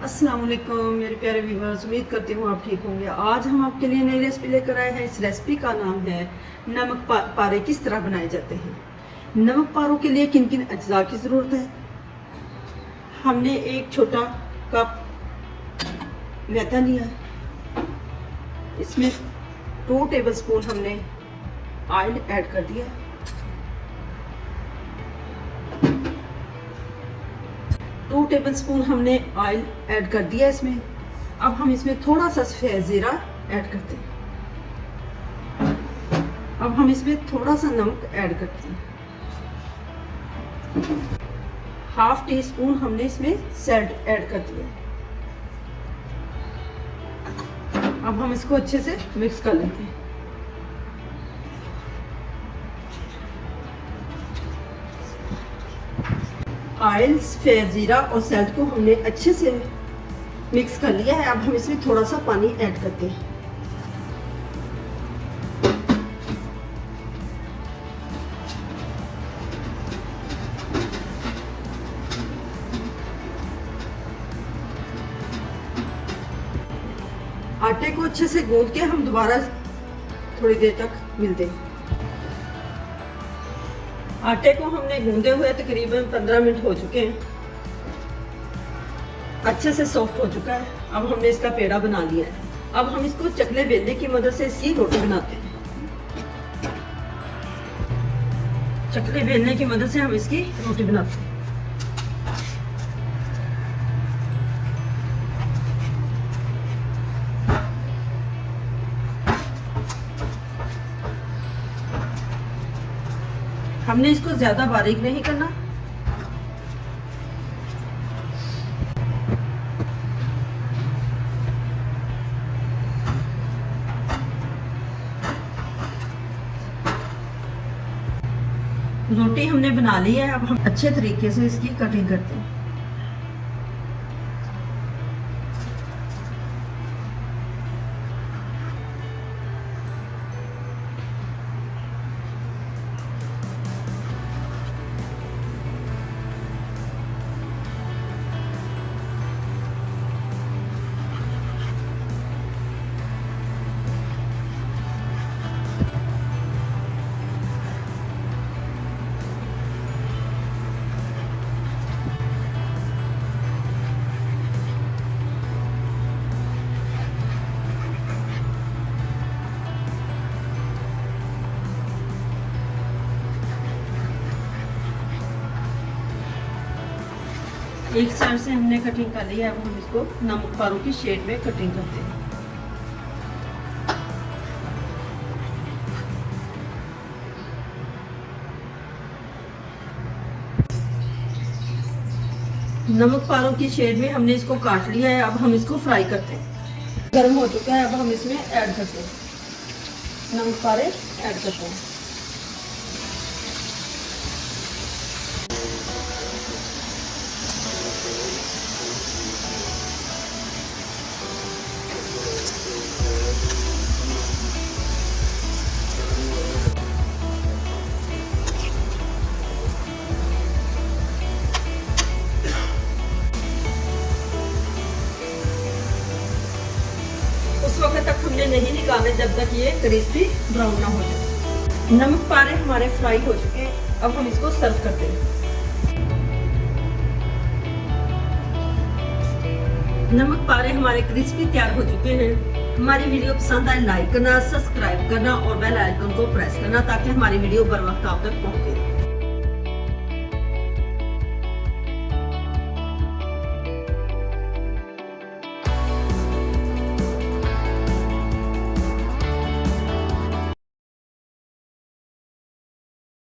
अस्सलाम वालेकुम मेरे प्यारे व्यूवर्स, उम्मीद करती हूँ आप ठीक होंगे। आज हम आपके लिए नई रेसिपी लेकर आए हैं। इस रेसिपी का नाम है नमक पारे किस तरह बनाए जाते हैं। नमक पारों के लिए किन किन अज्जा की ज़रूरत है। हमने एक छोटा कप मैदा लिया है, इसमें 2 टेबलस्पून हमने ऑयल ऐड कर दिया। 2 टेबलस्पून हमने ऑयल ऐड कर दिया इसमें। अब हम इसमें थोड़ा सा सफ़ेद ज़ीरा ऐड करते हैं। अब हम इसमें थोड़ा सा नमक ऐड करते हैं। 1/2 टीस्पून हमने इसमें सॉल्ट ऐड कर दिया। अब हम इसको अच्छे से मिक्स कर लेते हैं। ऑयल, सफ़ेद ज़ीरा और सॉल्ट को हमने अच्छे से मिक्स कर लिया है। अब हम इसमें थोड़ा सा पानी ऐड करते हैं। आटे को अच्छे से गूंद के हम दोबारा थोड़ी देर तक मिलते हैं। आटे को हमने गूंदे हुए तकरीबन 15 मिनट हो चुके हैं। अच्छे से सॉफ्ट हो चुका है। अब हमने इसका पेड़ा बना लिया है। अब हम इसको चकले बेलने की मदद से इसकी रोटी बनाते हैं। चकले बेलने की मदद से हम इसकी रोटी बनाते हैं। हमने इसको ज्यादा बारीक नहीं करना। रोटी हमने बना ली है। अब हम अच्छे तरीके से इसकी कटिंग करते हैं। एक साइड से हमने कटिंग कर ली है। अब हम इसको नमक पारों की शेड में कटिंग करते हैं। नमक पारों की शेड में हमने इसको काट लिया है। अब हम इसको फ्राई करते हैं। गर्म हो चुका है। अब हम इसमें ऐड करते हैं, नमक पारे ऐड करते हैं। उस वक्त तक हमने नहीं निकालना जब तक ये क्रिस्पी ब्राउन ना हो जाए। नमक पारे हमारे फ्राई हो चुके हैं। अब हम इसको सर्व करते हैं। नमक पारे हमारे क्रिस्पी तैयार हो चुके हैं। हमारी वीडियो पसंद आए लाइक करना, सब्सक्राइब करना और बेल आइकन को प्रेस करना ताकि हमारी वीडियो बर वक्त आप तक पहुंचे।